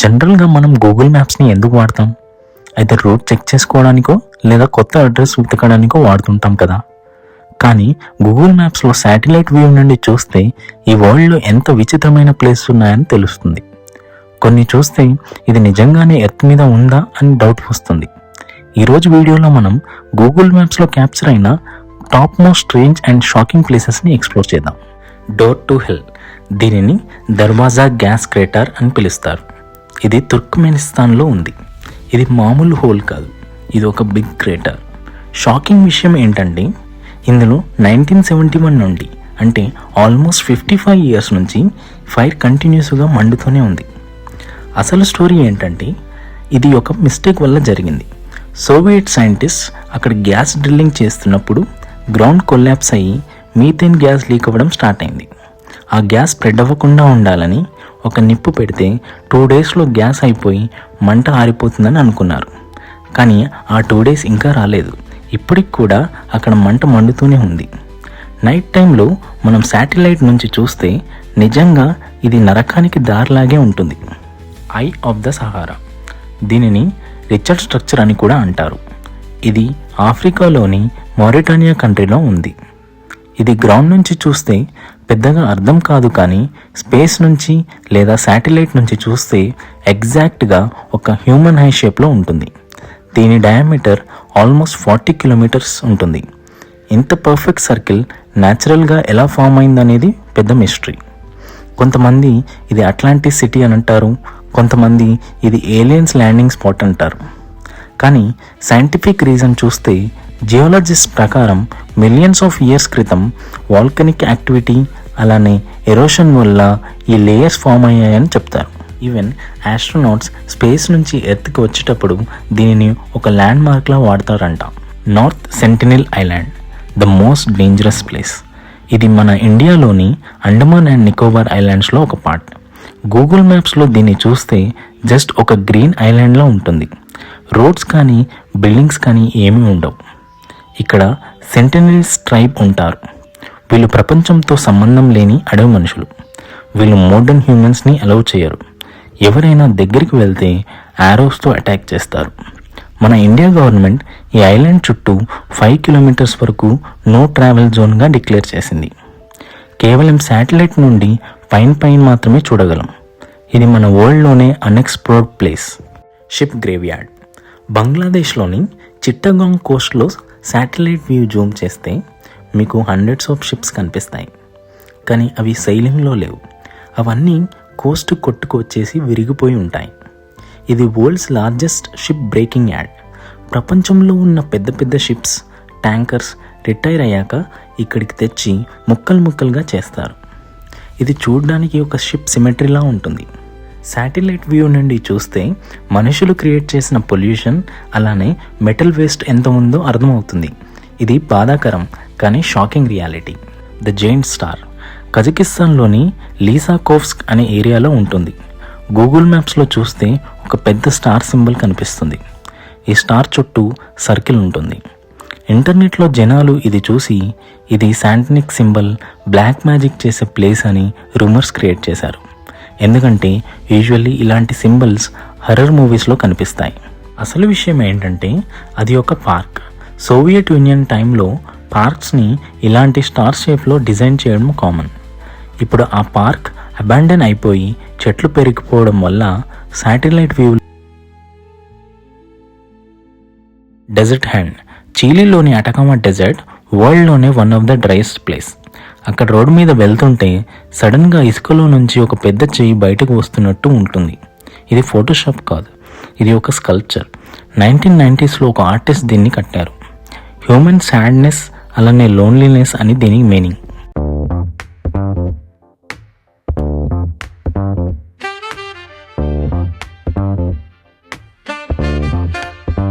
జనరల్గా మనం గూగుల్ మ్యాప్స్ని ఎందుకు వాడతాం? అయితే రూట్ చెక్ చేసుకోవడానికో లేదా కొత్త అడ్రస్ వెతకడానికో వాడుతుంటాం కదా. కానీ గూగుల్ మ్యాప్స్లో శాటిలైట్ వ్యూ నుండి చూస్తే ఈ వరల్డ్లో ఎంత విచిత్రమైన ప్లేసెస్ ఉన్నాయని తెలుస్తుంది. కొన్ని చూస్తే ఇది నిజంగానే ఎర్త్ మీద ఉందా అని డౌట్ వస్తుంది. ఈరోజు వీడియోలో మనం గూగుల్ మ్యాప్స్లో క్యాప్చర్ అయిన top most strange and shocking ప్లేసెస్ని ఎక్స్ప్లోర్ చేద్దాం. డోర్ టు హెల్, దీనిని దర్వాజా గ్యాస్ క్రేటర్ అని పిలుస్తారు. ఇది తుర్క్మెనిస్తాన్లో ఉంది. ఇది మామూలు హోల్ కాదు, ఇది ఒక బిగ్ క్రేటర్. షాకింగ్ విషయం ఏంటంటే ఇందులో 1971 నుండి అంటే ఆల్మోస్ట్ 55 ఇయర్స్ నుంచి ఫైర్ కంటిన్యూస్గా మండుతూనే ఉంది. అసలు స్టోరీ ఏంటంటే ఇది ఒక మిస్టేక్ వల్ల జరిగింది. సోవియట్ సైంటిస్ట్ అక్కడ గ్యాస్ డ్రిల్లింగ్ చేస్తున్నప్పుడు గ్రౌండ్ కొలాప్స్ అయ్యి మీథేన్ గ్యాస్ లీక్ అవ్వడం స్టార్ట్ అయింది. ఆ గ్యాస్ స్ప్రెడ్ అవ్వకుండా ఉండాలని ఒక నిప్పు పెడితే 2 డేస్లో గ్యాస్ అయిపోయి మంట ఆరిపోతుందని అనుకున్నారు. కానీ ఆ 2 డేస్ ఇంకా రాలేదు. ఇప్పటికి కూడా అక్కడ మంట మండుతూనే ఉంది. నైట్ టైంలో మనం శాటిలైట్ నుంచి చూస్తే నిజంగా ఇది నరకానికి దారిలాగే ఉంటుంది. ఐ ఆఫ్ ద సహారా, దీనిని రిచర్డ్ స్ట్రక్చర్ అని కూడా అంటారు. ఇది ఆఫ్రికాలోని మారిటానియా కంట్రీలో ఉంది. ఇది గ్రౌండ్ నుంచి చూస్తే పెద్దగా అర్థం కాదు, కానీ స్పేస్ నుంచి లేదా శాటిలైట్ నుంచి చూస్తే ఎగ్జాక్ట్గా ఒక హ్యూమన్ హై షేప్లో ఉంటుంది. దీని డయామీటర్ ఆల్మోస్ట్ 40 కిలోమీటర్స్ ఉంటుంది. ఇంత పర్ఫెక్ట్ సర్కిల్ న్యాచురల్గా ఎలా ఫామ్ అయిందనేది పెద్ద మిస్టరీ. కొంతమంది ఇది అట్లాంటిస్ సిటీ అని అంటారు, కొంతమంది ఇది ఏలియన్స్ ల్యాండింగ్ స్పాట్ అంటారు. కానీ సైంటిఫిక్ రీజన్ చూస్తే జియోలజిస్ట్ ప్రకారం మిలియన్స్ ఆఫ్ ఇయర్స్ క్రితం వాల్కనిక్ యాక్టివిటీ అలానే ఎరోషన్ వల్ల ఈ లేయర్స్ ఫామ్ అయ్యాయని చెప్తారు. ఈవెన్ ఆస్ట్రోనాట్స్ స్పేస్ నుంచి ఎర్త్కి వచ్చేటప్పుడు దీనిని ఒక ల్యాండ్ మార్క్లా వాడతారంట. North Sentinel island, the most dangerous place. ఇది మన ఇండియాలోని అండమాన్ అండ్ నికోబార్ ఐలాండ్స్లో ఒక పార్ట్. గూగుల్ మ్యాప్స్లో దీన్ని చూస్తే జస్ట్ ఒక గ్రీన్ ఐలాండ్లో ఉంటుంది. రోడ్స్ కానీ బిల్డింగ్స్ కానీ ఏమీ ఉండవు. ఇక్కడ సెంటినెల్స్ ట్రైబ్ ఉంటారు. వీళ్ళు ప్రపంచంతో సంబంధం లేని అడవి మనుషులు. వీళ్ళు మోడర్న్ హ్యూమన్స్ని అలౌ చేయరు. ఎవరైనా దగ్గరికి వెళ్తే యారోస్తో అటాక్ చేస్తారు. మన ఇండియా గవర్నమెంట్ ఈ ఐలాండ్ చుట్టూ 5 కిలోమీటర్స్ వరకు నో ట్రావెల్ జోన్గా డిక్లేర్ చేసింది. కేవలం శాటిలైట్ నుండి పైన మాత్రమే చూడగలం. ఇది మన వరల్డ్లోనే అన్ఎక్స్ప్లోర్డ్ ప్లేస్. షిప్ గ్రేవ్యార్డ్, బంగ్లాదేశ్లోని చిట్టగాంగ్ కోస్ట్లో శాటిలైట్ వ్యూ జూమ్ చేస్తే మీకు హండ్రెడ్స్ ఆఫ్ షిప్స్ కనిపిస్తాయి. కానీ అవి సైలింగ్లో లేవు. అవన్నీ కోస్ట్ కొట్టుకు వచ్చేసి విరిగిపోయి ఉంటాయి. ఇది world's largest ship breaking yard. ప్రపంచంలో ఉన్న పెద్ద పెద్ద షిప్స్, ట్యాంకర్స్ రిటైర్ అయ్యాక ఇక్కడికి తెచ్చి ముక్కలుగా చేస్తారు. ఇది చూడడానికి ఒక షిప్ సిమెట్రీలా ఉంటుంది. శాటిలైట్ వ్యూ నుండి చూస్తే మనుషులు క్రియేట్ చేసిన పొల్యూషన్ అలానే మెటల్ వేస్ట్ ఎంత ఉందో అర్థమవుతుంది. ఇది బాధాకరం కానీ shocking reality. The giant star, కజకిస్తాన్లోని లీసాకోవ్స్క్ అనే ఏరియాలో ఉంటుంది. గూగుల్ మ్యాప్స్లో చూస్తే ఒక పెద్ద స్టార్ సింబల్ కనిపిస్తుంది. ఈ స్టార్ చుట్టూ సర్కిల్ ఉంటుంది. ఇంటర్నెట్లో జనాలు ఇది చూసి ఇది శాంటనిక్ సింబల్, బ్లాక్ మ్యాజిక్ చేసే ప్లేస్ అని రూమర్స్ క్రియేట్ చేశారు. ఎందుకంటే యూజువల్లీ ఇలాంటి సింబల్స్ హర్రర్ మూవీస్లో కనిపిస్తాయి. అసలు విషయం ఏంటంటే అది ఒక పార్క్. సోవియట్ యూనియన్ టైంలో పార్క్స్ని ఇలాంటి స్టార్ షేప్లో డిజైన్ చేయడం కామన్. ఇప్పుడు ఆ పార్క్ అబాండన్ అయిపోయి చెట్లు పెరిగిపోవడం వల్ల శాటిలైట్ వ్యూ. డెజర్ట్ హ్యాండ్, చీలీలోని అటకామా డెజర్ట్ వరల్డ్లోనే one of the driest place. అక్కడ రోడ్డు మీద వెళ్తుంటే సడన్గా ఇసుకలో నుంచి ఒక పెద్ద చెయ్యి బయటకు వస్తున్నట్టు ఉంటుంది. ఇది ఫోటోషాప్ కాదు, ఇది ఒక స్కల్ప్చర్. 1990sలో ఒక ఆర్టిస్ట్ దీన్ని కట్టారు. హ్యూమన్ సాడ్నెస్ అలానే లోన్లీనెస్ అని దీనికి మీనింగ్.